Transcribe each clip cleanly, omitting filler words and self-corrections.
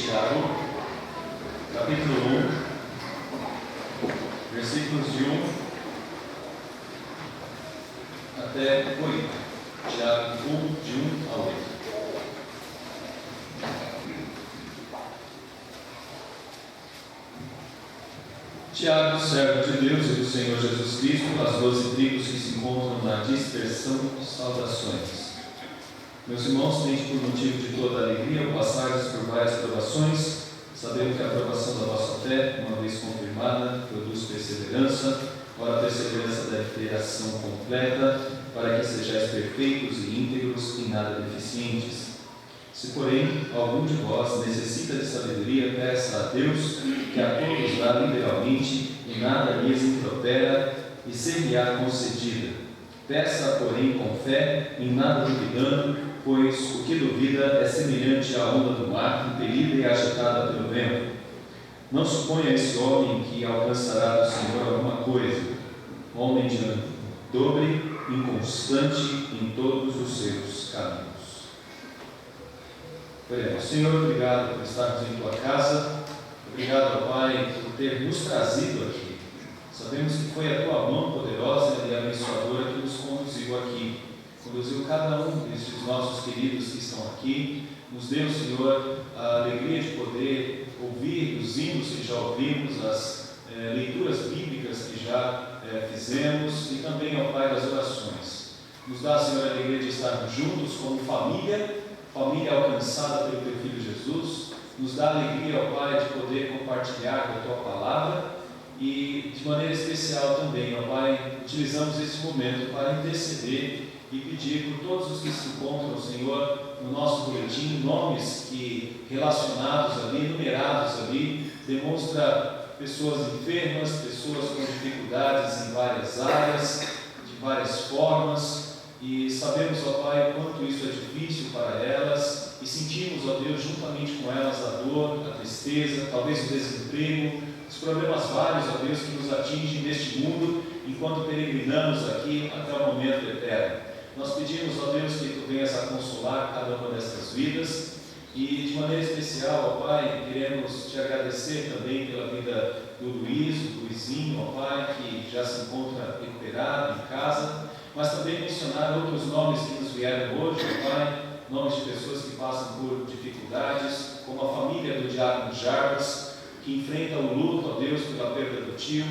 Tiago, capítulo 1, versículos de 1 até 8. Tiago 1, de 1 a 8. Tiago, servo de Deus e do Senhor Jesus Cristo, as 12 tribos que se encontram na dispersão, saudações. Meus irmãos, tende por motivo de toda alegria o passardes por várias provações, sabendo que a aprovação da vossa fé, uma vez confirmada, produz perseverança. Ora, a perseverança deve ter ação completa, para que sejais perfeitos e íntegros, e nada deficientes. Se, porém, algum de vós necessita de sabedoria, peça a Deus, que a todos dá liberalmente, e nada lhes impropera, e ser-lhe-á concedida. Peça, porém, com fé, em nada duvidando, pois o que duvida é semelhante à onda do mar, impelida e agitada pelo vento. Não suponha esse homem que alcançará do Senhor alguma coisa. Homem de ânimo dobre, inconstante em todos os seus caminhos. Senhor, obrigado por estarmos em Tua casa. Obrigado, Pai, por ter nos trazido aqui. Sabemos que foi a Tua mão poderosa e abençoadora que nos conduziu aqui. Conduziu cada um destes nossos queridos que estão aqui. Nos deu, Senhor, a alegria de poder ouvir os hinos que já ouvimos, as leituras bíblicas que já fizemos, e também, ó Pai, das orações. Nos dá, Senhor, a alegria de estarmos juntos como família alcançada pelo Teu Filho Jesus. Nos dá a alegria, ó Pai, de poder compartilhar da Tua palavra. E de maneira especial também, ó Pai, utilizamos esse momento para interceder e pedir por todos os que se encontram, Senhor, no nosso boletim, nomes que relacionados ali, numerados ali, demonstra pessoas enfermas, pessoas com dificuldades em várias áreas, de várias formas, e sabemos, ó Pai, o quanto isso é difícil para elas, e sentimos, ó Deus, juntamente com elas a dor, a tristeza, talvez o desemprego, os problemas vários, ó Deus, que nos atingem neste mundo, enquanto peregrinamos aqui até o momento eterno. Nós pedimos, ó Deus, que Tu venhas a consolar cada uma destas vidas, e de maneira especial, ó Pai, queremos Te agradecer também pela vida do Luizinho, ó Pai, que já se encontra recuperado em casa, mas também mencionar outros nomes que nos vieram hoje, ó Pai, nomes de pessoas que passam por dificuldades, como a família do diácono Jarbas, que enfrenta o luto, ó Deus, pela perda do tio.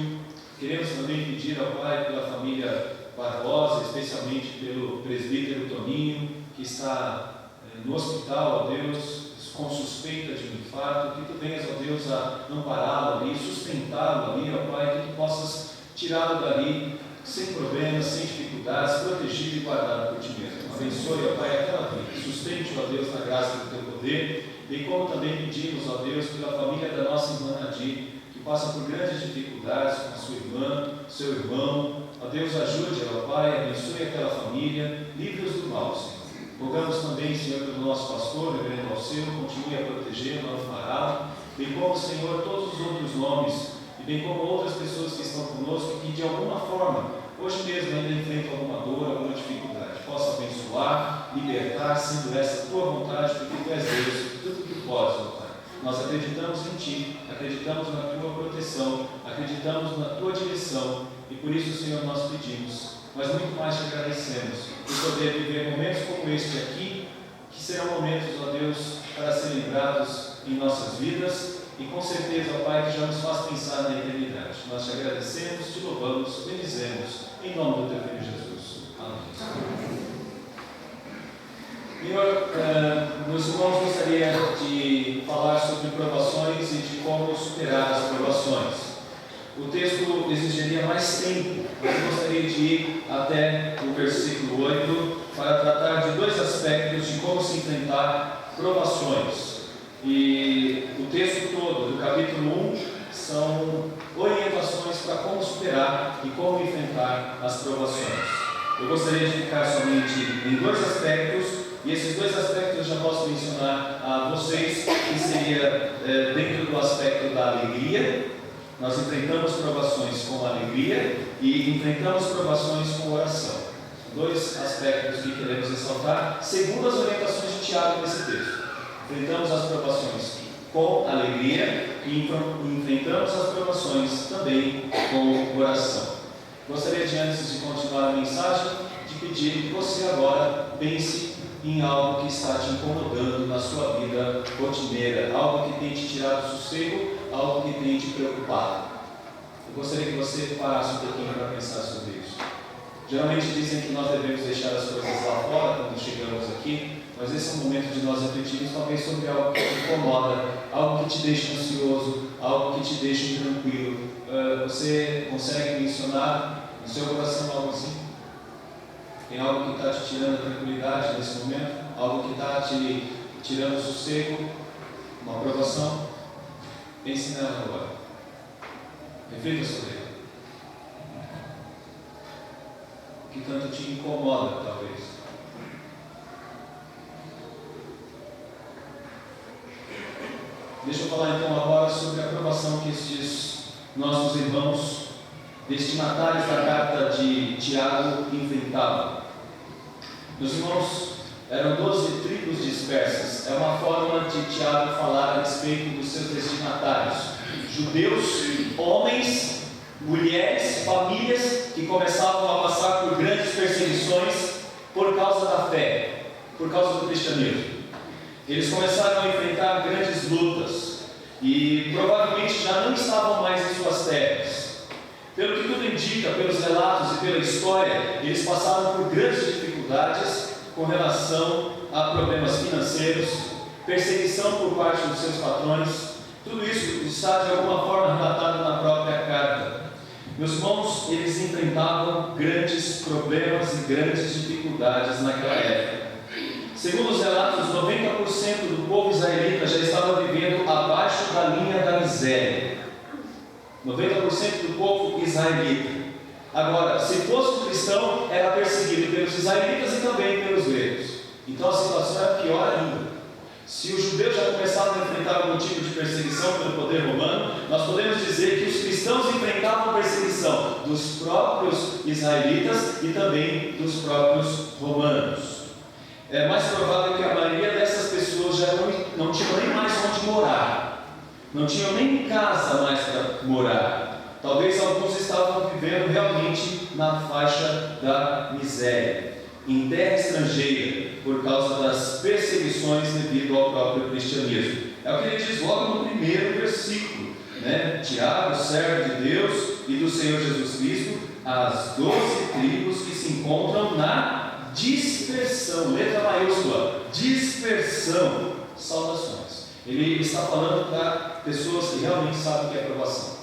Queremos também pedir, ó Pai, pela família Barbosa, especialmente pelo presbítero Toninho, que está no hospital, ó Deus, com suspeita de um infarto. Que Tu venhas, ó Deus, a ampará-lo ali, sustentá-lo ali, ó Pai, que Tu possas tirá-lo dali sem problemas, sem dificuldades, protegido e guardado por Ti mesmo. Abençoe, ó Pai, aquela vida, sustente, ó Deus, na graça do Teu poder, bem como também pedimos, ó Deus, pela família da nossa irmã Nadir, que passa por grandes dificuldades com a sua irmã, seu irmão. Ó Deus, ajude, ó Pai, abençoe aquela família, livre-os do mal, Senhor. Rogamos também, Senhor, pelo nosso pastor, reverendo Alceu, continue a proteger, não amará, bem como, Senhor, todos os outros nomes, e bem como outras pessoas que estão conosco, que de alguma forma, hoje mesmo ainda enfrentam alguma dor, alguma dificuldade. Possa abençoar, libertar, sendo essa a Tua vontade, porque Tu és Deus, tudo que Tu podes, ó Pai. Nós acreditamos em Ti, acreditamos na Tua proteção, acreditamos na Tua direção, e por isso, Senhor, nós pedimos, mas muito mais Te agradecemos por poder viver momentos como este aqui, que serão momentos, ó Deus, para ser lembrados em nossas vidas, e com certeza, ó Pai, que já nos faz pensar na eternidade. Nós Te agradecemos, Te louvamos, bendizemos, em nome do Teu Filho Jesus. Amém. Senhor, meus irmãos, gostaria de falar sobre provações e de como superar as provações. O texto exigiria mais tempo, mas eu gostaria de ir até o versículo 8 para tratar de dois aspectos de como se enfrentar provações. E o texto todo, do capítulo 1, são orientações para como superar e como enfrentar as provações. Eu gostaria de ficar somente em dois aspectos, e esses dois aspectos eu já posso mencionar a vocês, que seria dentro do aspecto da alegria. Nós enfrentamos provações com alegria e enfrentamos provações com oração. Dois aspectos que queremos ressaltar, segundo as orientações de Tiago nesse texto. Enfrentamos as provações com alegria e enfrentamos as provações também com oração. Gostaria de, antes de continuar a mensagem, de pedir que você agora pense em algo que está te incomodando na sua vida rotineira, algo que tem te tirado o sossego, algo que tem te preocupado. Eu gostaria que você parasse um pouquinho para pensar sobre isso. Geralmente dizem que nós devemos deixar as coisas lá fora quando chegamos aqui, mas esse é o momento de nós refletirmos talvez sobre algo que te incomoda, algo que te deixa ansioso, algo que te deixa intranquilo. Você consegue mencionar no seu coração algo assim? Tem algo que está te tirando a tranquilidade nesse momento? Algo que está te tirando o sossego? Uma aprovação? Pense nela agora. Reflita sobre ela. O que tanto te incomoda, talvez? Deixa eu falar então agora sobre a aprovação que estes nossos irmãos destinatários da carta de Tiago enfrentavam. Meus irmãos, eram 12 tribos dispersas. É uma forma de Tiago falar a respeito dos seus destinatários. Judeus, homens, mulheres, famílias que começavam a passar por grandes perseguições por causa da fé, por causa do cristianismo. Eles começaram a enfrentar grandes lutas e provavelmente já não estavam mais em suas terras. Pelo que tudo indica, pelos relatos e pela história, eles passaram por grandes dificuldades com relação a problemas financeiros, perseguição por parte dos seus patrões. Tudo isso está de alguma forma relatado na própria carta. Meus irmãos, eles enfrentavam grandes problemas e grandes dificuldades naquela época. Segundo os relatos, 90% do povo israelita já estava vivendo abaixo da linha da miséria. 90% do povo israelita. Agora, se fosse cristão, era perseguido pelos israelitas e também pelos gregos. Então a situação era pior ainda. Se os judeus já começavam a enfrentar algum tipo de perseguição pelo poder romano, nós podemos dizer que os cristãos enfrentavam perseguição dos próprios israelitas e também dos próprios romanos. É mais provável que a maioria dessas pessoas já não tinham nem mais onde morar, não tinham nem casa mais para morar. Talvez alguns estavam vivendo realmente na faixa da miséria, em terra estrangeira, por causa das perseguições devido ao próprio cristianismo. É o que ele diz logo no primeiro versículo, né? Tiago, servo de Deus e do Senhor Jesus Cristo, as 12 tribos que se encontram na dispersão, letra maiúscula, dispersão, saudações. Ele está falando para pessoas que realmente sabem o que é aprovação.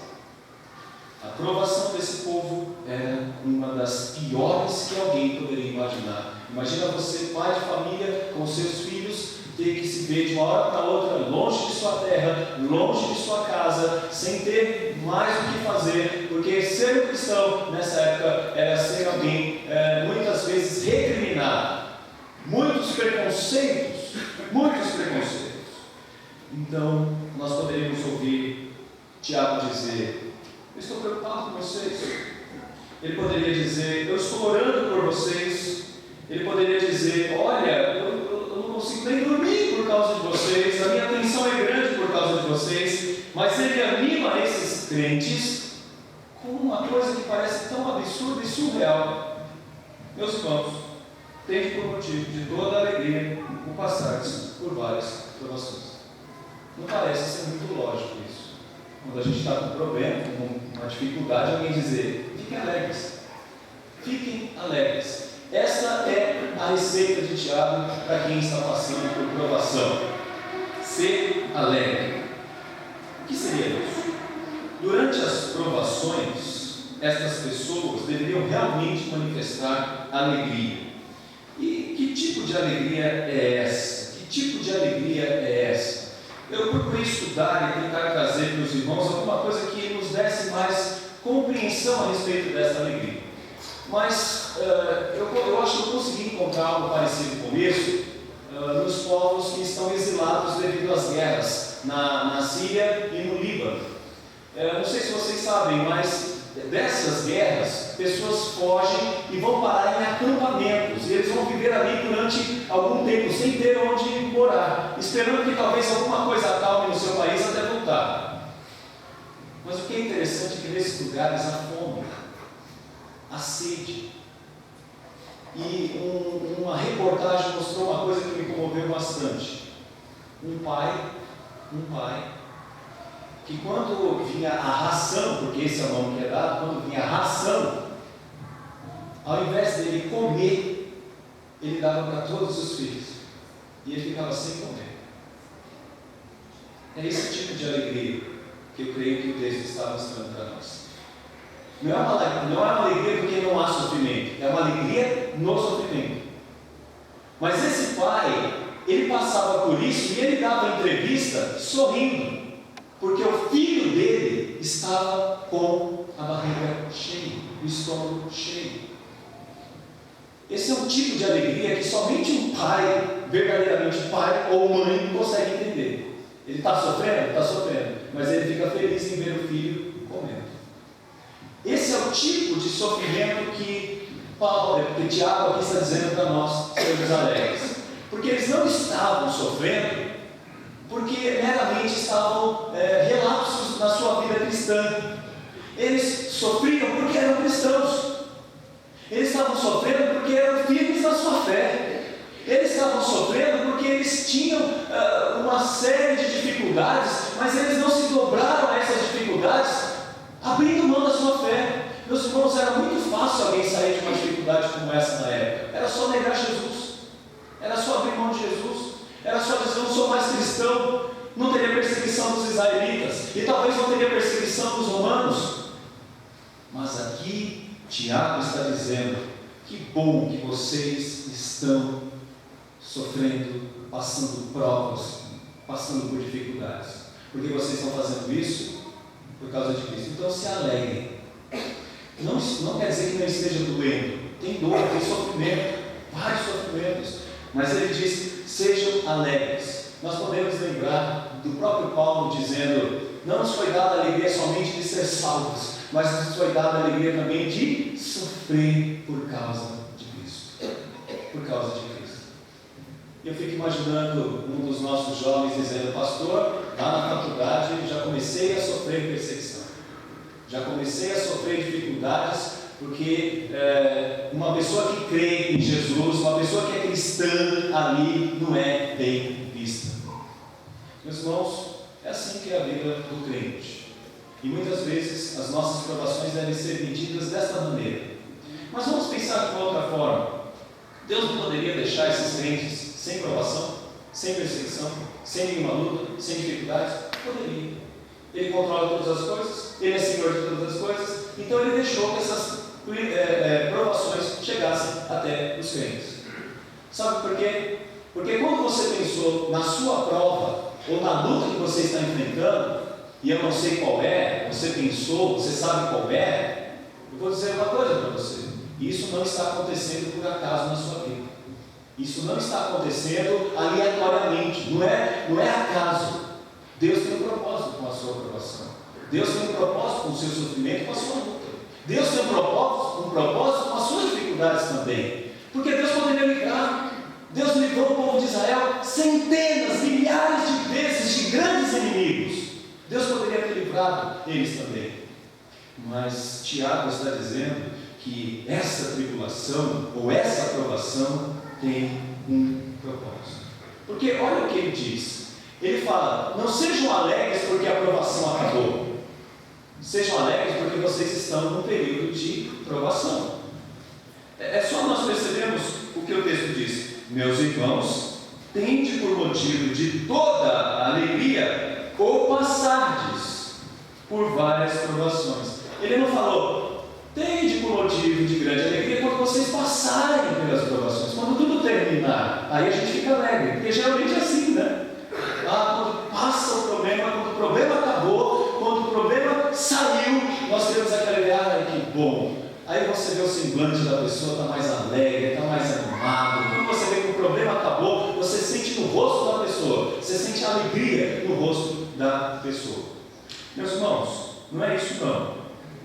A aprovação desse povo era uma das piores que alguém poderia imaginar. Imagina você, pai de família, com seus filhos, ter que se ver de uma hora para outra, longe de sua terra, longe de sua casa, sem ter mais o que fazer, porque ser um cristão nessa época era ser alguém muitas vezes recriminado, muitos preconceitos. Então nós poderíamos ouvir Tiago dizer: eu estou preocupado com vocês. Ele poderia dizer: eu estou orando por vocês. Ele poderia dizer: olha, eu não consigo nem dormir por causa de vocês, a minha atenção é grande por causa de vocês. Mas ele anima esses crentes com uma coisa que parece tão absurda e surreal. Meus irmãos, tende por motivo de toda alegria o passar-se por várias provações. Não parece ser muito lógico isso. Quando a gente está com um problema, com uma dificuldade, alguém dizer: fiquem alegres. Fiquem alegres. Essa é a receita de Tiago para quem está passando por provação. Ser alegre. O que seria isso? Durante as provações, estas pessoas deveriam realmente manifestar alegria. E que tipo de alegria é essa? Que tipo de alegria é essa? Eu procurei estudar e tentar trazer para os irmãos alguma coisa que nos desse mais compreensão a respeito dessa alegria. Mas eu acho que eu consegui encontrar algo parecido com isso nos povos que estão exilados devido às guerras na Síria e no Líbano. Não sei se vocês sabem, mas dessas guerras, pessoas fogem e vão parar em acampamentos. acampamentos, e eles vão viver ali durante algum tempo, sem ter onde morar, esperando que talvez alguma coisa acalme no seu país até voltar. Mas o que é interessante é que nesses lugares há fome, há sede. E uma reportagem mostrou uma coisa que me comoveu bastante. Um pai, que quando vinha a ração, porque esse é o nome que é dado, quando vinha a ração, ao invés dele comer, ele dava para todos os filhos, e ele ficava sem comer. É esse tipo de alegria que eu creio que o texto está mostrando para nós. Não é uma alegria porque não há sofrimento, é uma alegria no sofrimento. Mas esse pai, ele passava por isso e ele dava entrevista sorrindo, porque o filho dele estava com a barriga cheia, o estômago cheio. Esse é um tipo de alegria que somente um pai, verdadeiramente pai ou mãe, consegue entender. Ele está sofrendo? Está sofrendo, mas ele fica feliz em ver o filho comendo. Esse é o tipo de sofrimento que Tiago aqui está dizendo para nós, sermos alegres. Porque eles não estavam sofrendo porque meramente estavam relapsos na sua vida cristã. Eles sofriam porque eram cristãos. Eles estavam sofrendo porque eram firmes na sua fé. Eles estavam sofrendo porque eles tinham uma série de dificuldades, mas eles não se dobraram a essas dificuldades abrindo mão da sua fé. Meus irmãos, era muito fácil alguém sair de uma dificuldade como essa na época. Era só negar Jesus, era só abrir mão de Jesus, era só dizer: eu não sou mais cristão. Não teria perseguição dos israelitas, e talvez não teria perseguição dos romanos. Mas aqui Tiago está dizendo: que bom que vocês estão sofrendo, passando provas, passando por dificuldades, porque vocês estão fazendo isso por causa de Cristo. Então se alegrem. Não quer dizer que não esteja doendo. Tem dor, tem sofrimento, vários sofrimentos, mas ele diz: sejam alegres. Nós podemos lembrar do próprio Paulo dizendo: não nos foi dada a alegria somente de ser salvos, mas nos foi dada a alegria também de sofrer por causa de Cristo. Por causa de Cristo. Eu fico imaginando um dos nossos jovens dizendo: pastor, lá na faculdade já comecei a sofrer perseguição, já comecei a sofrer dificuldades, porque uma pessoa que crê em Jesus, uma pessoa que é cristã ali, não é bem vista. Meus irmãos, é assim que é a vida do crente, e muitas vezes as nossas provações devem ser medidas desta maneira. Mas vamos pensar de uma outra forma. Deus não poderia deixar esses crentes sem provação, sem perseguição, sem nenhuma luta, sem dificuldades? Poderia. Ele controla todas as coisas, Ele é Senhor de todas as coisas, então Ele deixou que essas provações chegassem até os crentes. Sabe por quê? Porque quando você pensou na sua prova, ou na luta que você está enfrentando, e eu não sei qual é, você pensou, você sabe qual é, eu vou dizer uma coisa para você: isso não está acontecendo por acaso na sua vida. Isso não está acontecendo aleatoriamente, não é acaso. Deus tem um propósito com a sua provação. Deus tem um propósito com o seu sofrimento, com a sua luta. Deus tem um propósito com as suas dificuldades também. Porque Deus poderia livrar. Deus livrou o povo de Israel centenas, milhares de vezes de grandes inimigos. Deus poderia ter livrado eles também. Mas Tiago está dizendo que essa tribulação ou essa provação tem um propósito. Porque olha o que ele diz. Ele fala: não sejam alegres porque a provação acabou. Sejam alegres porque vocês estão num período de provação. É só nós percebermos o que o texto diz: meus irmãos, tende por motivo de toda a alegria ou passardes por várias provações. Ele não falou: tende por motivo de grande alegria quando vocês passarem pelas provações. Quando tudo terminar, aí a gente fica alegre, porque geralmente é assim, né? Quando passa o problema, quando o problema acabou, quando o problema saiu, nós temos aquela ideia: ai, que bom. Aí você vê o semblante da pessoa, está mais alegre, está mais animado. Quando você vê que o problema acabou, você sente no rosto da pessoa, você sente alegria no rosto da pessoa. Meus irmãos, não é isso não.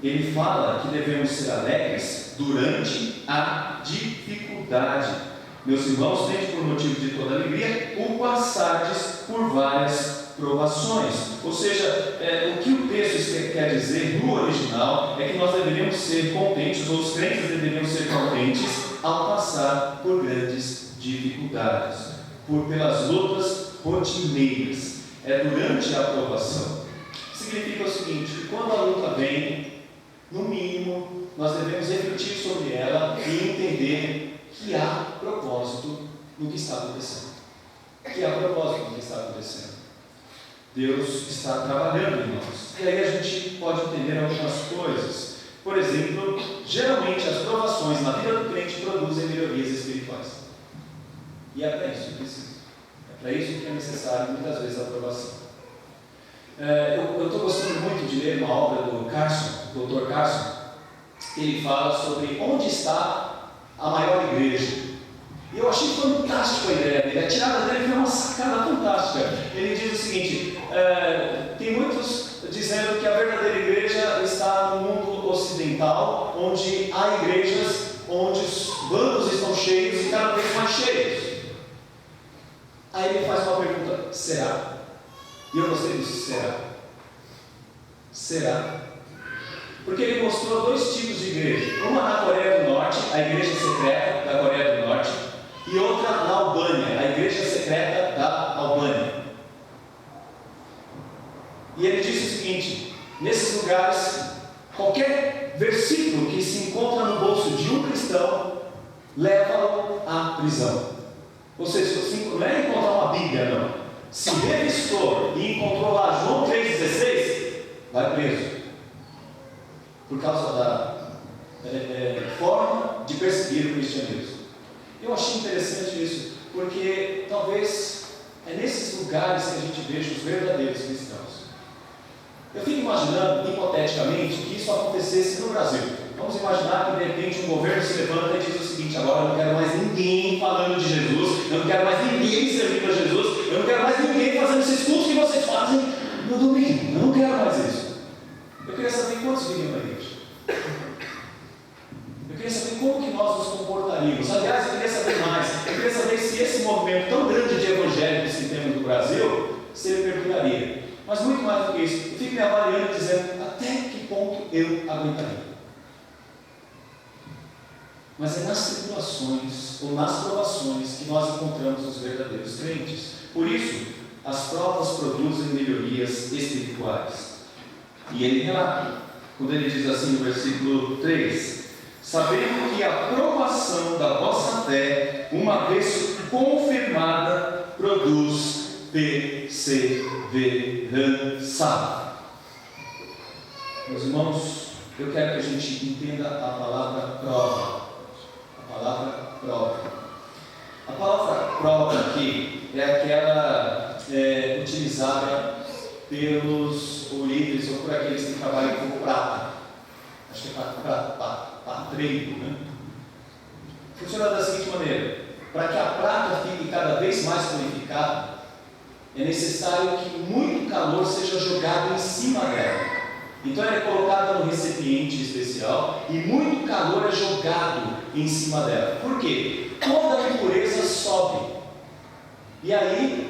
Ele fala que devemos ser alegres durante a dificuldade. dificuldade, meus irmãos, tende por motivo de toda alegria o passardes por várias provações. Ou seja, o que o texto quer dizer no original é que nós deveríamos ser contentes, ou os crentes deveriam ser contentes ao passar por grandes dificuldades, pelas lutas rotineiras. É durante a aprovação. Significa o seguinte, que quando a luta vem, no mínimo, nós devemos refletir sobre ela e entender que há propósito no que está acontecendo. Que há propósito no que está acontecendo. Deus está trabalhando em nós. E aí a gente pode entender algumas coisas. Por exemplo, geralmente as provações na vida do crente produzem melhorias espirituais. E é para isso que precisa. É para isso que é necessário, muitas vezes, a aprovação. Eu estou gostando muito de ler uma obra do Dr. Carson. Ele fala sobre onde está a maior igreja. E eu achei fantástica a ideia dele. A tirada dele foi uma sacada fantástica. Ele diz o seguinte: tem muitos dizendo que a verdadeira igreja está no mundo ocidental, onde há igrejas onde os bancos estão cheios e cada vez mais cheios. Aí ele faz uma pergunta: será? E eu gostei disso: será? Será? Porque ele mostrou dois tipos de igreja. Uma na Coreia do Norte, a igreja secreta da Coreia do Norte, e outra na Albânia, a igreja secreta da Albânia. E ele disse o seguinte: nesses lugares, qualquer versículo que se encontra no bolso de um cristão leva-o à prisão. Ou seja, não é encontrar uma Bíblia, não. Se revistou e encontrou lá João 3,16, vai preso. Por causa da forma de perseguir o cristianismo. Eu achei interessante isso, porque talvez é nesses lugares que a gente veja os verdadeiros cristãos. Eu fico imaginando, hipoteticamente, que isso acontecesse no Brasil. Vamos imaginar que de repente um governo se levanta e diz o seguinte: agora eu não quero mais ninguém falando de Jesus, eu não quero mais ninguém servindo a Jesus, eu não quero mais ninguém fazendo esses cultos que vocês fazem no domingo, eu não quero mais isso. Eu queria saber quantos viriam na igreja. Eu queria saber como que nós nos comportaríamos. Aliás, eu queria saber mais. Eu queria saber se esse movimento tão grande de evangélicos que temos no Brasil, se ele perduraria. Mas muito mais do que isso, eu fico me avaliando e dizendo até que ponto eu aguentaria. Mas é nas tribulações ou nas provações que nós encontramos os verdadeiros crentes. Por isso, as provas produzem melhorias espirituais. E ele relata, quando ele diz assim no versículo 3: sabendo que a provação da vossa fé, uma vez confirmada, produz perseverança. Meus irmãos, eu quero que a gente entenda a palavra prova. A palavra prova. A palavra prova aqui é aquela utilizada pelos líderes ou por aqueles que trabalham com prata. Acho que é patreiro, né? Funciona da seguinte maneira: para que a prata fique cada vez mais purificada, é necessário que muito calor seja jogado em cima dela. Então ela é colocada num recipiente especial e muito calor é jogado em cima dela. Por quê? Toda a impureza sobe. E aí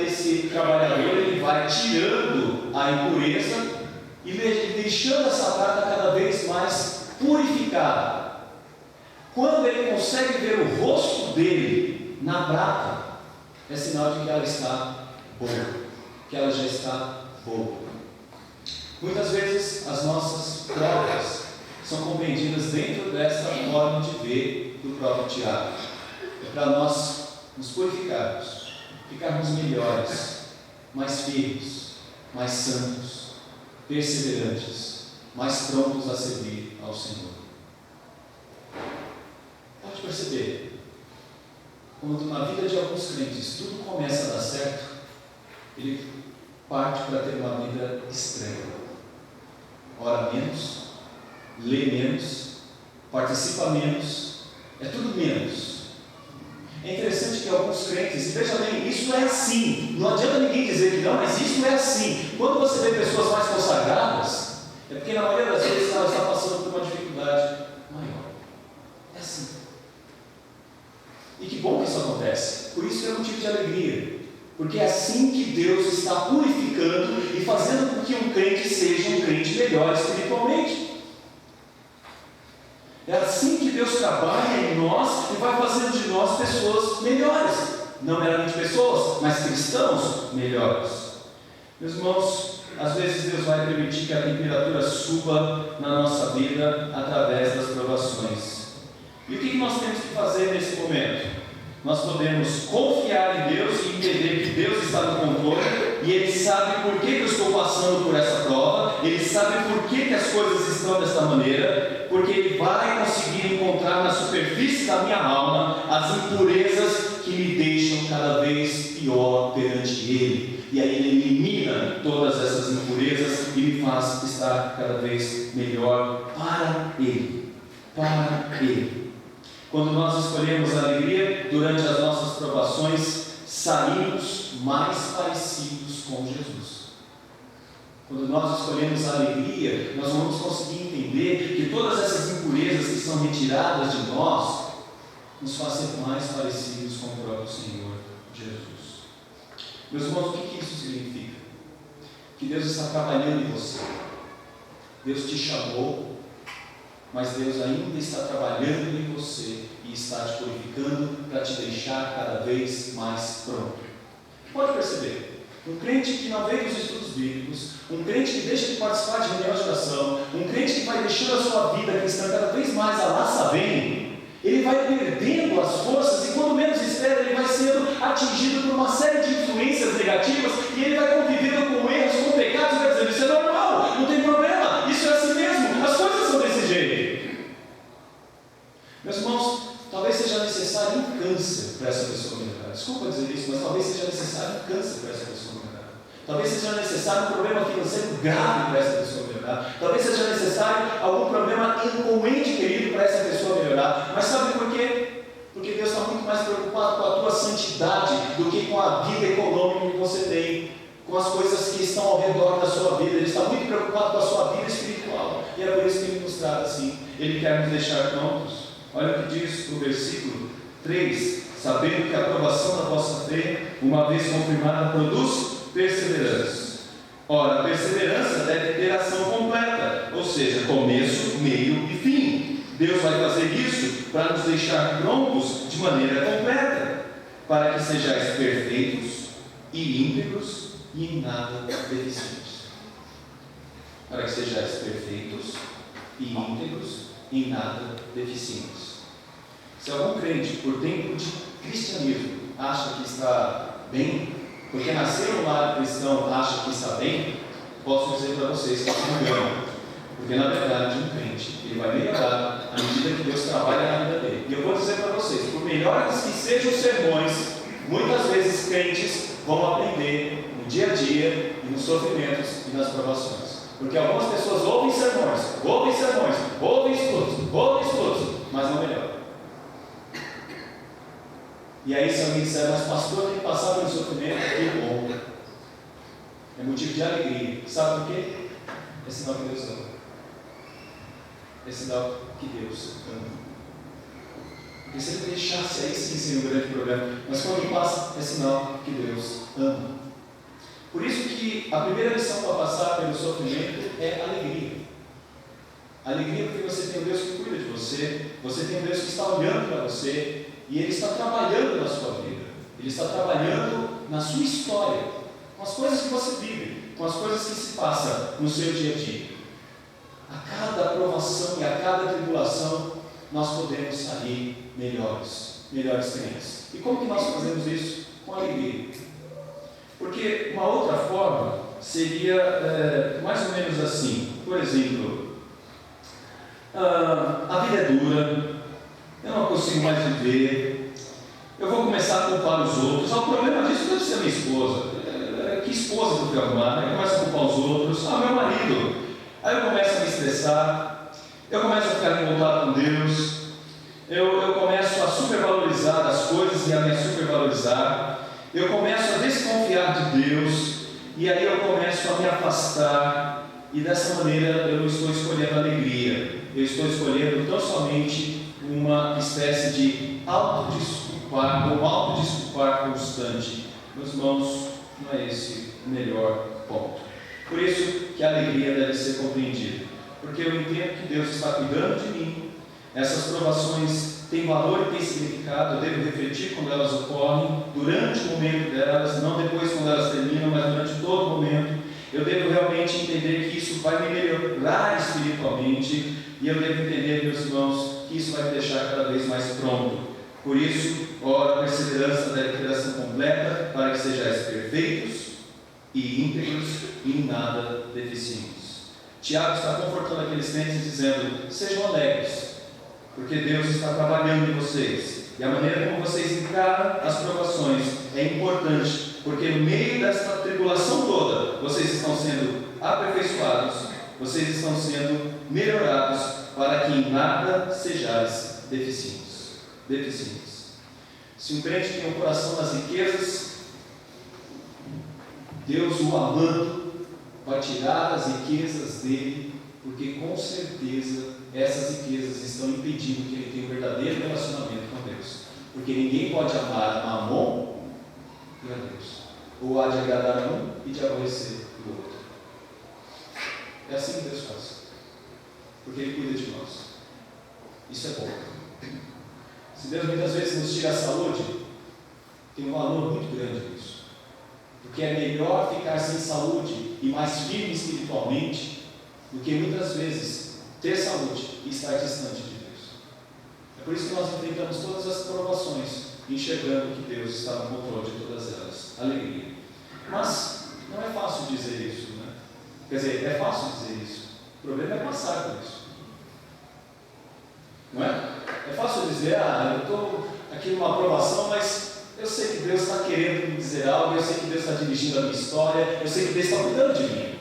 esse trabalhador ele vai tirando a impureza e deixando essa prata cada vez mais purificada. Quando ele consegue ver o rosto dele na prata, é sinal de que ela está boa, que ela já está boa. Muitas vezes as nossas provas são compreendidas dentro dessa forma de ver do próprio Tiago. É para nós nos purificarmos, ficarmos melhores, mais firmes, mais santos, perseverantes, mais prontos a servir ao Senhor. Pode perceber, quando na vida de alguns crentes tudo começa a dar certo, ele parte para ter uma vida estranha. Ora menos, lê menos, participa menos, é tudo menos. É interessante que alguns crentes, e veja bem, isso é assim, não adianta ninguém dizer que não, mas isso é assim. Quando você vê pessoas mais consagradas, é porque na maioria das vezes ela está passando por uma dificuldade maior. É assim. E que bom que isso acontece. Por isso que é motivo de alegria. Porque é assim que Deus está purificando e fazendo com que um crente seja um crente melhor espiritualmente. É assim que Deus trabalha em nós e vai fazendo de nós pessoas melhores. Não meramente pessoas, mas cristãos melhores. Meus irmãos, às vezes Deus vai permitir que a temperatura suba na nossa vida através das provações. E o que nós temos que fazer nesse momento? Nós podemos confiar em Deus e entender que Deus está no controle e Ele sabe por que eu estou passando por essa prova, Ele sabe por que as coisas estão dessa maneira, porque Ele vai conseguir encontrar na superfície da minha alma as impurezas que me deixam cada vez pior perante Ele. E aí Ele elimina todas essas impurezas e me faz estar cada vez melhor para Ele. Para Ele. Quando nós escolhemos a alegria, durante as nossas provações, saímos mais parecidos com Jesus. Quando nós escolhemos a alegria, nós vamos conseguir entender que todas essas impurezas que são retiradas de nós, nos fazem mais parecidos com o próprio Senhor Jesus. Meus irmãos, o que isso significa? Que Deus está trabalhando em você. Deus te chamou, mas Deus ainda está trabalhando em você e está te purificando para te deixar cada vez mais pronto. Pode perceber, um crente que não veio dos estudos bíblicos, um crente que deixa de participar de reunião de oração, um crente que vai deixando a sua vida cristã cada vez mais a laça vem, ele vai perdendo as forças e quando menos espera ele vai sendo atingido por uma série de influências negativas e ele vai convivendo com erros, com pecados e vai dizendo, isso é normal, não tem problema, isso é assim mesmo, as coisas são desse jeito. Meus irmãos, talvez seja necessário um câncer para essa pessoa melhorar. Desculpa dizer isso, mas talvez seja necessário um câncer para essa pessoa melhorar. Talvez seja necessário um problema financeiro grave para essa pessoa melhorar. Talvez seja necessário algum problema com um ente querido para essa pessoa melhorar. Mas sabe por quê? Porque Deus está muito mais preocupado com a tua santidade do que com a vida econômica que você tem, com as coisas que estão ao redor da sua vida. Ele está muito preocupado com a sua vida espiritual. E é por isso que Ele nos trata assim. Ele quer nos deixar prontos. Olha o que diz o versículo 3: sabendo que a aprovação da vossa fé, uma vez confirmada, produz perseverança. Ora, a perseverança deve ter ação completa, ou seja, começo, meio e fim. Deus vai fazer isso para nos deixar prontos de maneira completa, para que sejais perfeitos e íntegros e em nada deficientes. Para que sejais perfeitos e íntegros e em nada deficientes. Se algum crente, por tempo de cristianismo, acha que está bem, porque nasceu no lar cristão, acha que está bem, posso dizer para vocês que se enganam. Porque na verdade, um crente, ele vai melhorar à medida que Deus trabalha na vida dele. E eu vou dizer para vocês, por melhores que sejam os sermões, muitas vezes crentes vão aprender no dia a dia, e nos sofrimentos e nas provações. Porque algumas pessoas ouvem sermões, ouvem estudos, mas não melhoram. E aí se alguém disser, mas pastor, tem que passar pelo sofrimento, que bom. É motivo de alegria. Sabe por quê? É sinal que Deus ama. É sinal que Deus ama. Porque se Ele deixasse, aí sim seria um grande problema. Mas quando Ele passa, é sinal que Deus ama. Por isso que a primeira lição para passar pelo sofrimento é alegria. Alegria porque você tem um Deus que cuida de você, você tem um Deus que está olhando para você, e Ele está trabalhando na sua vida, Ele está trabalhando na sua história, com as coisas que você vive, com as coisas que se passam no seu dia a dia. A cada aprovação e a cada tribulação, nós podemos sair melhores crentes. E como que nós fazemos isso? Com alegria. Porque uma outra forma seria mais ou menos assim. Por exemplo, a vida é dura, eu não consigo mais viver, eu vou começar a culpar os outros. O problema disso deve ser a minha esposa. Que esposa que eu fui arrumar? Eu começo a culpar os outros. Meu marido. Aí eu começo a me estressar, eu começo a ficar revoltado com Deus, eu começo a supervalorizar as coisas e a me supervalorizar, eu começo a desconfiar de Deus, e aí eu começo a me afastar, e dessa maneira eu não estou escolhendo alegria, eu estou escolhendo tão somente uma espécie de autodesculpar ou autodesculpar constante. Meus irmãos, não é esse o melhor ponto. Por isso que a alegria deve ser compreendida, porque eu entendo que Deus está cuidando de mim. Essas provações têm valor e têm significado. Eu devo refletir quando elas ocorrem, durante o momento delas, não depois quando elas terminam, mas durante todo o momento. Eu devo realmente entender que isso vai me melhorar espiritualmente, e eu devo entender, meus irmãos, que isso vai me deixar cada vez mais pronto. Por isso, ora, a perseverança da recuperação completa, para que sejais perfeitos e íntegros e em nada deficientes. Tiago está confortando aqueles crentes dizendo: sejam alegres, porque Deus está trabalhando em vocês, e a maneira como vocês encaram as provações é importante, porque no meio desta tribulação toda, vocês estão sendo aperfeiçoados, vocês estão sendo melhorados, para que em nada sejais deficientes. Se um crente tem o coração nas riquezas, Deus o amando vai tirar as riquezas dele, porque com certeza essas riquezas estão impedindo que ele tenha um verdadeiro relacionamento com Deus. Porque ninguém pode amar a Mamon e a Deus, ou há de agradar a um e de aborrecer o outro. É assim que Deus faz, porque Ele cuida de nós. Isso é bom. Se Deus muitas vezes nos tira a saúde, tem um valor muito grande nisso, porque é melhor ficar sem saúde e mais firme espiritualmente do que muitas vezes ter saúde e estar distante de Deus. É por isso que nós enfrentamos todas as provações, enxergando que Deus está no controle de todas elas. Alegria. Mas não é fácil dizer isso, né? Quer dizer, é fácil dizer isso. O problema é passar por isso. Não é? É fácil dizer: eu estou aqui numa aprovação, mas eu sei que Deus está querendo me dizer algo, eu sei que Deus está dirigindo a minha história, eu sei que Deus está cuidando de mim.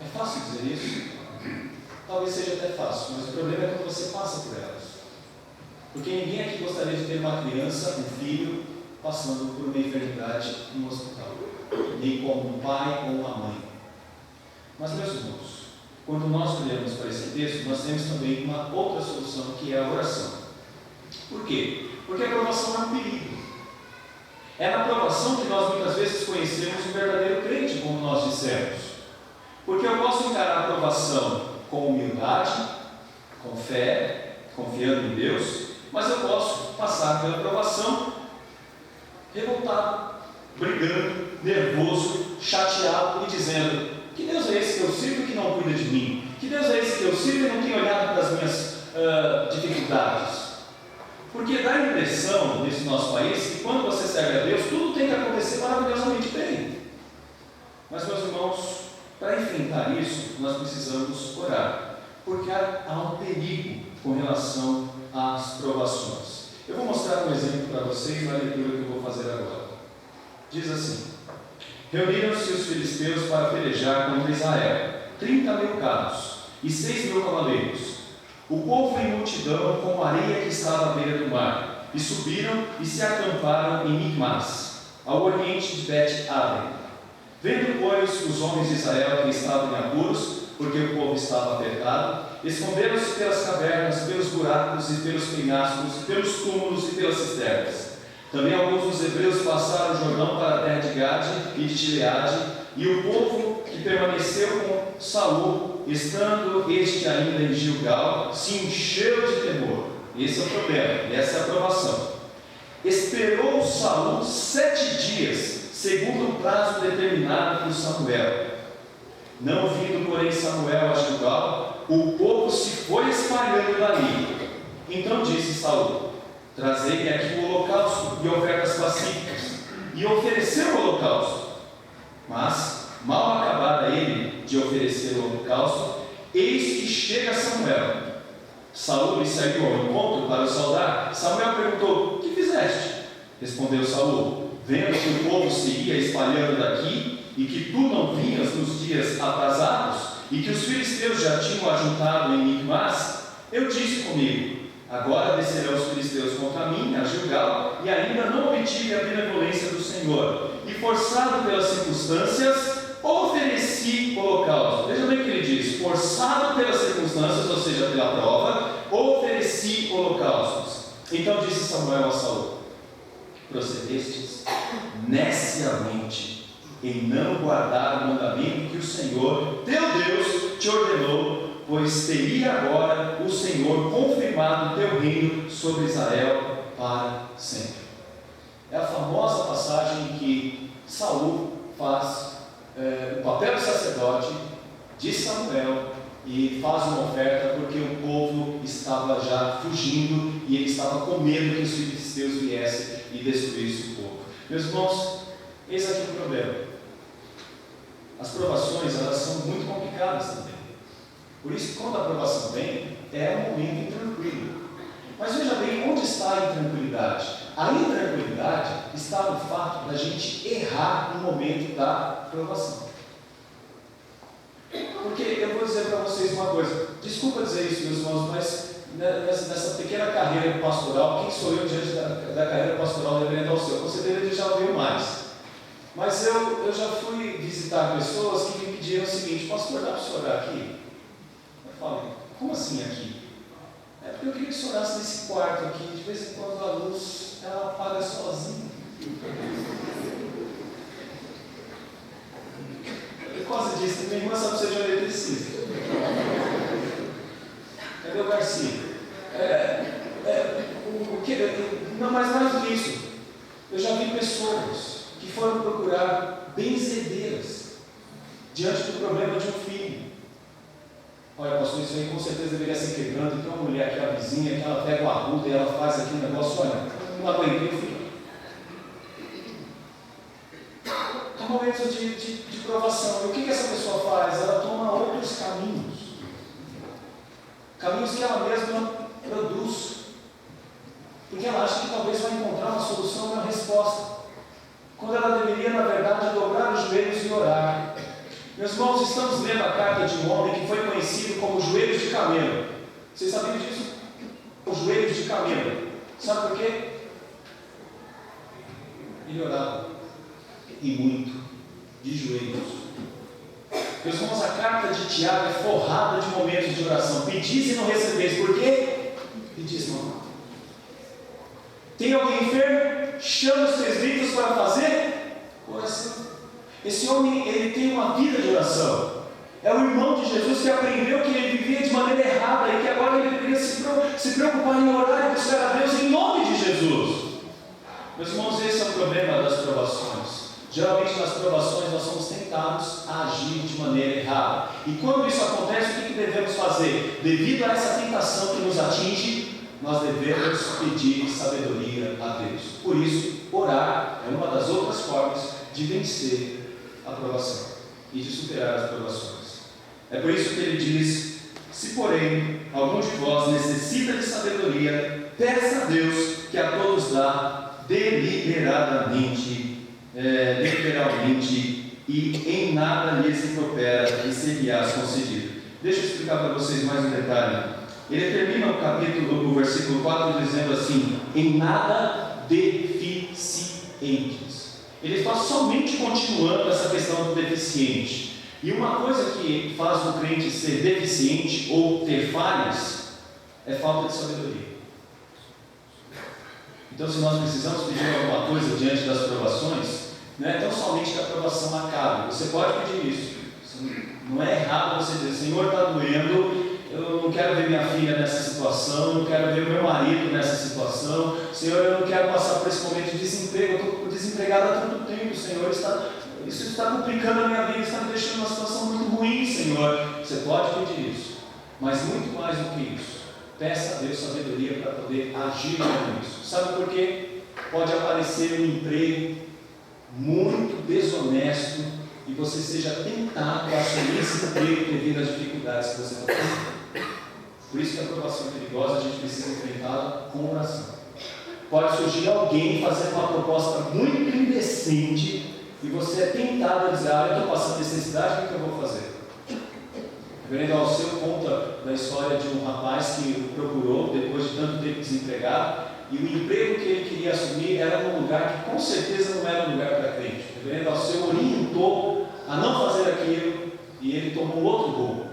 É fácil dizer isso? Talvez seja até fácil, mas o problema é quando você passa por elas. Porque ninguém aqui gostaria de ter uma criança, um filho, passando por uma enfermidade no hospital, nem como um pai ou uma mãe. Mas, meus irmãos, quando nós olhamos para esse texto, nós temos também uma outra solução, que é a oração. Por quê? Porque a aprovação é um perigo. É na aprovação que nós muitas vezes conhecemos o verdadeiro crente, como nós dissemos. Porque eu posso encarar a aprovação com humildade, com fé, confiando em Deus, mas eu posso passar pela aprovação revoltado, brigando, nervoso, chateado e dizendo: que Deus é esse que eu sirvo e que não cuida de mim? Que Deus é esse que eu sirvo e não tem olhado para as minhas dificuldades? Porque dá a impressão nesse nosso país que quando você serve a Deus, tudo tem que acontecer maravilhosamente bem. Mas, meus irmãos, para enfrentar isso, nós precisamos orar, porque há um perigo com relação às provações. Eu vou mostrar um exemplo para vocês na leitura que eu vou fazer agora. Diz assim: reuniram-se os filisteus para pelejar contra Israel, 30.000 carros e 6.000 cavaleiros. O povo em multidão como a areia que estava à beira do mar, e subiram e se acamparam em Micmas, ao oriente de Bet-Aven. Vendo, pois, os homens de Israel que estavam em apuros, porque o povo estava apertado, esconderam-se pelas cavernas, pelos buracos e pelos penhascos, pelos túmulos e pelas cisternas. Também alguns dos hebreus passaram o Jordão para a terra de Gade e de Gileade, e o povo que permaneceu com Saul, estando este ainda em Gilgal, se encheu de temor. Esse é o problema, essa é a aprovação. Esperou Saul 7 dias, segundo o prazo determinado por Samuel. Não vindo, porém, Samuel a Gilgal, o povo se foi espalhando dali. Então disse Saul: trazei-me aqui o holocausto e ofertas pacíficas. E ofereceu o holocausto. Mas, mal acabara ele de oferecer o holocausto, eis que chega Samuel. Saul lhe saiu ao encontro para o saudar. Samuel perguntou: que fizeste? Respondeu Saul: vendo que o povo se ia espalhando daqui, e que tu não vinhas nos dias atrasados, e que os filisteus já tinham ajuntado em Micmas, eu disse comigo: agora descerão os filisteus contra mim, a Gilgal, e ainda não obtive a benevolência do Senhor. E forçado pelas circunstâncias, ofereci holocausto. Veja bem o que ele diz: forçado pelas circunstâncias, ou seja, pela prova, ofereci holocaustos. Então disse Samuel a Saul: procedestes neciamente em não guardar o mandamento que o Senhor teu Deus te ordenou, pois teria agora o Senhor confirmado o teu reino sobre Israel para sempre. É a famosa passagem em que Saul faz o papel de sacerdote de Samuel e faz uma oferta porque o povo estava já fugindo e ele estava com medo que os filisteus viessem e destruíssem o povo. Meus irmãos, eis aqui o problema. As provações, elas são muito complicadas também. Por isso, quando a provação vem, é um momento intranquilo. Mas veja bem, onde está a intranquilidade? A intranquilidade está no fato da gente errar no momento da provação. Porque eu vou dizer para vocês uma coisa, desculpa dizer isso, meus irmãos, mas nessa pequena carreira pastoral, quem sou eu diante da carreira pastoral reverendo ao seu? Você deveria já ouvir mais. Mas eu já fui visitar pessoas que me pediram o seguinte: pastor, dá para o senhor orar aqui? Eu falei: como assim aqui? É porque eu queria que o senhor orasse nesse quarto aqui, de vez em quando a luz ela apaga sozinha. Eu quase disse: minha irmã sabe ser de eletricista. Entendeu, Garcia? Não, mas mais do que isso, eu já vi pessoas que foram procurar benzedeiras diante do problema de um filho. Olha, pastor, isso aí com certeza deveria ser quebrando. Tem uma mulher aqui, a vizinha, que ela pega o arruda e ela faz aqui um negócio. Olha, não aguentei o filho. Há momentos de provação. E o que essa pessoa faz? Ela toma outros caminhos. Caminhos que ela mesma produz. Porque ela acha que talvez vai encontrar uma solução, uma resposta. Quando ela deveria, na verdade, dobrar os joelhos e orar. Meus irmãos, estamos lendo a carta de um homem que foi conhecido como joelhos de camelo. Vocês sabiam disso? Os joelhos de camelo. Sabe por quê? Ele orava. E muito. De joelhos. Meus irmãos, a carta de Tiago é forrada de momentos de oração. Pedis e não recebeis. Por quê? Pedis não. Tem alguém enfermo? Chama os presbíteros para fazer oração. Esse homem, ele tem uma vida de oração. É o irmão de Jesus que aprendeu que ele vivia de maneira errada e que agora ele deveria se preocupar em orar e buscar a Deus em nome de Jesus. Meus irmãos, esse é o problema das provações. Geralmente nas provações nós somos tentados a agir de maneira errada. E quando isso acontece, o que devemos fazer? Devido a essa tentação que nos atinge, nós devemos pedir sabedoria a Deus. Por isso, orar é uma das outras formas de vencer a provação e de superar as provações. É por isso que ele diz: se porém algum de vós necessita de sabedoria, peça a Deus, que a todos dá deliberadamente, e em nada lhes impropera, e ser-lhe-ás concedido. Deixa eu explicar para vocês mais um detalhe. Ele termina o capítulo, o versículo 4, dizendo assim: em nada deficientes. Ele está somente continuando essa questão do deficiente. E uma coisa que faz o crente ser deficiente ou ter falhas é falta de sabedoria. Então, se nós precisamos pedir alguma coisa diante das provações, não é tão somente que a provação acabe. Você pode pedir isso. Não é errado você dizer: Senhor, está doendo. Eu não quero ver minha filha nessa situação, eu não quero ver meu marido nessa situação. Senhor, eu não quero passar por esse momento de desemprego, eu estou desempregado há tanto tempo, Senhor, isso está complicando a minha vida, está me deixando numa situação muito ruim, Senhor. Você pode pedir isso, mas muito mais do que isso, peça a Deus sabedoria para poder agir com isso. Sabe por quê? Pode aparecer um emprego muito desonesto e você seja tentado a assumir esse emprego devido às dificuldades que você está passando. Por isso que a provação é perigosa, a gente precisa enfrentá-la com oração. Pode surgir alguém fazendo uma proposta muito indecente e você é tentado a dizer: eu estou passando necessidade, o que eu vou fazer? O reverendo Alceu conta da história de um rapaz que o procurou depois de tanto tempo desempregado, e o emprego que ele queria assumir era num lugar que com certeza não era um lugar para crente. O reverendo Alceu orientou a a não fazer aquilo e ele tomou outro rumo.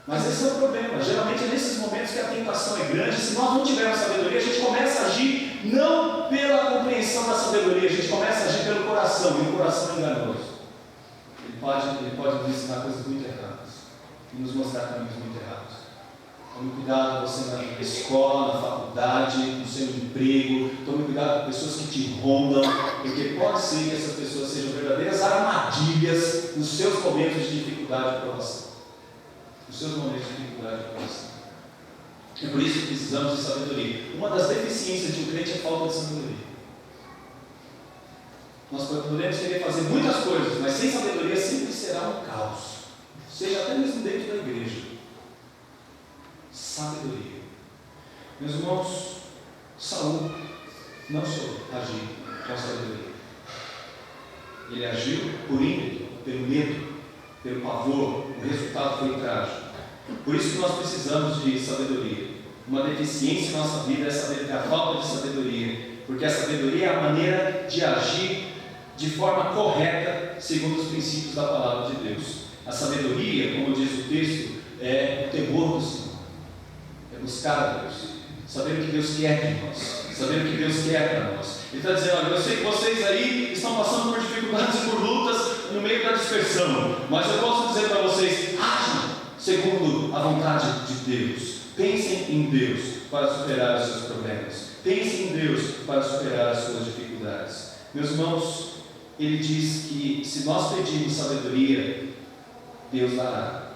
Mas esse é o problema. Geralmente é nesses momentos que a tentação é grande. Se nós não tivermos sabedoria, a gente começa a agir não pela compreensão da sabedoria, a gente começa a agir pelo coração, e o coração é enganoso. Ele pode nos ensinar coisas muito erradas e nos mostrar caminhos muito errados. Tome cuidado você na escola, na faculdade, no seu emprego. Tome cuidado com pessoas que te rondam, porque pode ser que essas pessoas sejam verdadeiras armadilhas nos seus momentos de dificuldade e provação. Nos seus momentos de dificuldade e provação. É por isso que precisamos de sabedoria. Uma das deficiências de um crente é a falta de sabedoria. Nós podemos querer fazer muitas coisas, mas sem sabedoria sempre será um caos. Seja até mesmo dentro da igreja. Sabedoria. Meus irmãos, Saul não soube agir com sabedoria. Ele agiu por ímpeto, pelo medo, pelo pavor. O resultado foi trágico. Por isso que nós precisamos de sabedoria. Uma deficiência em nossa vida é a falta de sabedoria, porque a sabedoria é a maneira de agir de forma correta, segundo os princípios da palavra de Deus. A sabedoria, como diz o texto, é o temor do Senhor, é buscar a Deus, saber o que Deus quer de nós, saber o que Deus quer para nós. Ele está dizendo: olha, eu sei que vocês aí estão passando por dificuldades e por lutas no meio da dispersão, mas eu posso dizer para vocês: ajam segundo a vontade de Deus. Pensem em Deus para superar os seus problemas. Pensem em Deus para superar as suas dificuldades. Meus irmãos, ele diz que se nós pedirmos sabedoria, Deus dará.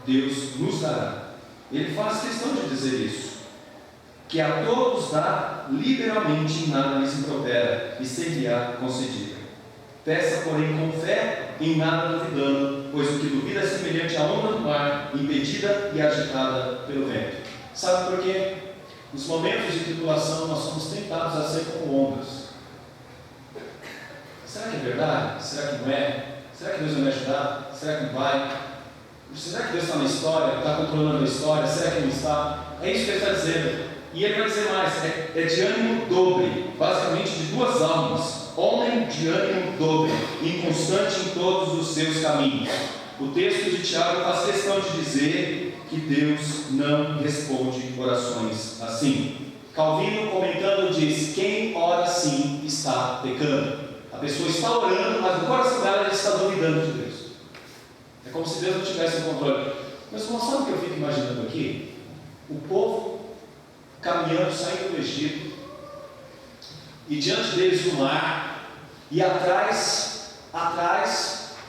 Deus nos dará. Ele faz questão de dizer isso. Que a todos dá liberalmente, nada lhes impropera, e ser-lhe-á concedida. Peça, porém, com fé, em nada duvidando, pois o que duvida é semelhante à onda do mar, impedida e agitada pelo vento. Sabe por quê? Nos momentos de tribulação nós somos tentados a ser como ondas. Será que é verdade? Será que não é? Será que Deus vai me ajudar? Será que não vai? Será que Deus está na história? Está controlando a história? Será que não está? É isso que ele está dizendo. E ele vai dizer mais, é de ânimo dobre, basicamente de duas almas. Homem de ânimo dobre, inconstante em todos os seus caminhos. O texto de Tiago faz questão de dizer que Deus não responde orações assim. Calvino, comentando, diz: quem ora assim está pecando. A pessoa está orando, mas no coração dela ela está duvidando de Deus. É como se Deus não tivesse o controle. Mas sabe o que eu fico imaginando aqui? O povo caminhando, saindo do Egito, e diante deles o mar, e atrás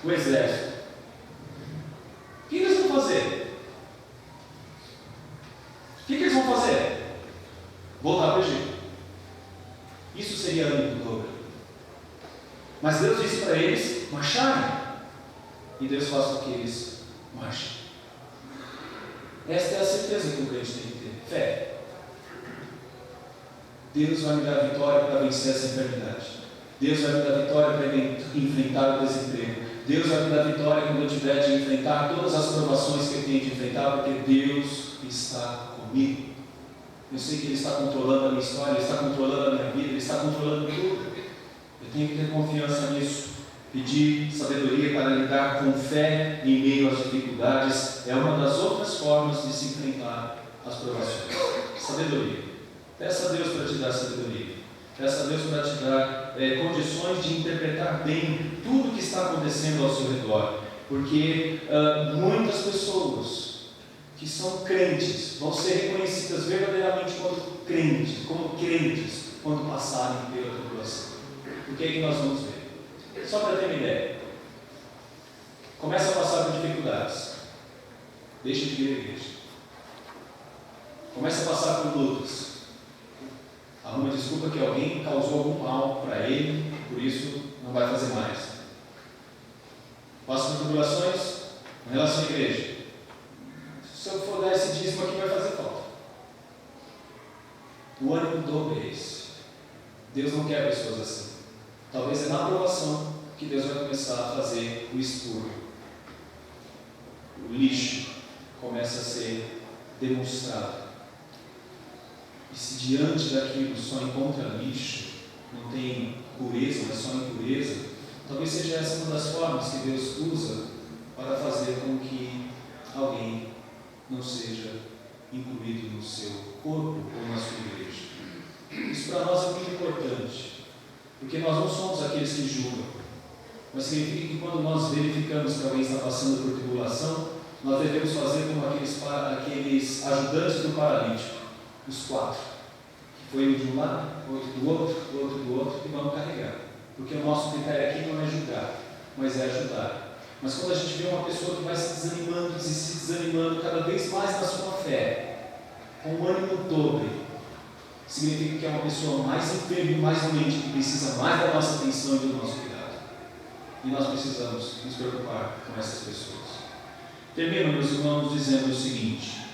o exército. O que eles vão fazer? O que eles vão fazer? Voltar para o Egito. Isso seria ânimo dobro. Mas Deus disse para eles marcharem, e Deus faz com que eles marchem. Esta é a certeza que o crente tem que ter: fé. Deus vai me dar vitória para vencer essa enfermidade. Deus vai me dar vitória para enfrentar o desemprego. Deus vai me dar vitória quando eu tiver de enfrentar todas as provações que eu tenho de enfrentar, porque Deus está comigo. Eu sei que Ele está controlando a minha história, Ele está controlando a minha vida, Ele está controlando tudo. Eu tenho que ter confiança nisso. Pedir sabedoria para lidar com fé em meio às dificuldades é uma das outras formas de se enfrentar as provações. Sabedoria. Peça a Deus para te dar sabedoria. Peça a Deus para te dar condições de interpretar bem tudo o que está acontecendo ao seu redor. Porque muitas pessoas que são crentes vão ser reconhecidas verdadeiramente como crentes, quando passarem pela tribulação. O que é que nós vamos ver? Só para ter uma ideia. Começa a passar por dificuldades. Deixa de vir à igreja. Começa a passar por lutas. Arruma desculpa que alguém causou algum mal para ele, por isso não vai fazer mais. Passa por tribulações em relação à igreja. Se eu for dar esse dízimo aqui, vai fazer falta. O ânimo dobro é esse. Deus não quer pessoas assim. Talvez é na aprovação que Deus vai começar a fazer o expurgo. O lixo começa a ser demonstrado. E se diante daquilo só encontra lixo, não tem pureza, mas só impureza, talvez Talvez seja essa uma das formas que Deus usa para fazer com que alguém não seja incluído no seu corpo ou na sua igreja. Isso para nós é muito importante, porque nós não somos aqueles que julgam, mas significa que quando nós verificamos que alguém está passando por tribulação, nós devemos fazer como aqueles ajudantes do paralítico, os 4, que foi um de um lado, outro do outro, e vamos carregar, porque o nosso critério aqui não é julgar, mas é ajudar. Mas quando a gente vê uma pessoa que vai se desanimando cada vez mais na sua fé, com o ânimo dobre, significa que é uma pessoa mais enferma e mais doente, que precisa mais da nossa atenção e do nosso cuidado. E nós precisamos nos preocupar com essas pessoas. Termino, meus irmãos, dizendo o seguinte: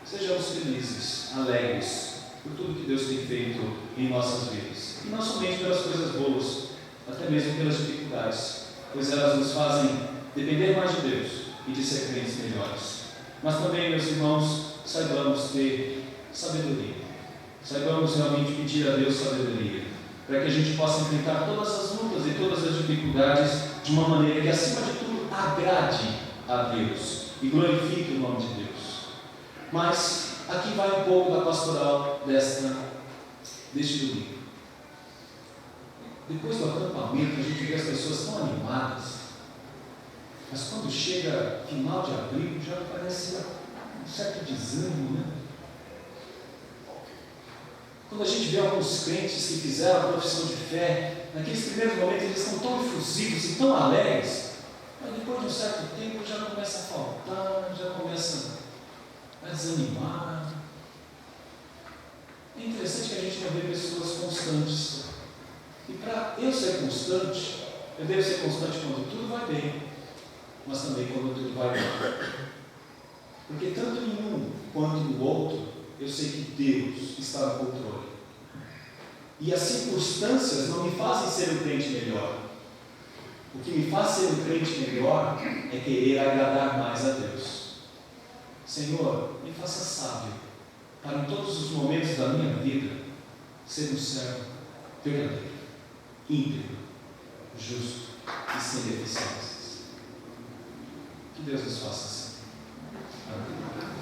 sejamos felizes, alegres, por tudo que Deus tem feito em nossas vidas. E não somente pelas coisas boas, até mesmo pelas dificuldades, pois elas nos fazem depender mais de Deus e de ser crentes melhores. Mas também, meus irmãos, saibamos ter sabedoria. Saibamos realmente pedir a Deus sabedoria, para que a gente possa enfrentar todas as lutas e todas as dificuldades de uma maneira que, acima de tudo, agrade a Deus e glorifique o nome de Deus. Mas aqui vai um pouco da pastoral deste domingo. Depois do acampamento, a gente vê as pessoas tão animadas, mas quando chega final de abril, já parece um certo desânimo, né? Quando a gente vê alguns crentes que fizeram a profissão de fé, naqueles primeiros momentos eles estão tão efusivos e tão alegres, mas depois de um certo tempo já começa a faltar, já começa a desanimar. É interessante que a gente não vê pessoas constantes. E para eu ser constante, eu devo ser constante quando tudo vai bem, mas também quando tudo vai mal. Porque tanto em um quanto no outro, eu sei que Deus está no controle. E as circunstâncias não me fazem ser um crente melhor. O que me faz ser um crente melhor é querer agradar mais a Deus. Senhor, me faça sábio, para em todos os momentos da minha vida ser um servo verdadeiro, íntegro, justo e sem deficiências. Que Deus nos faça assim. Amém.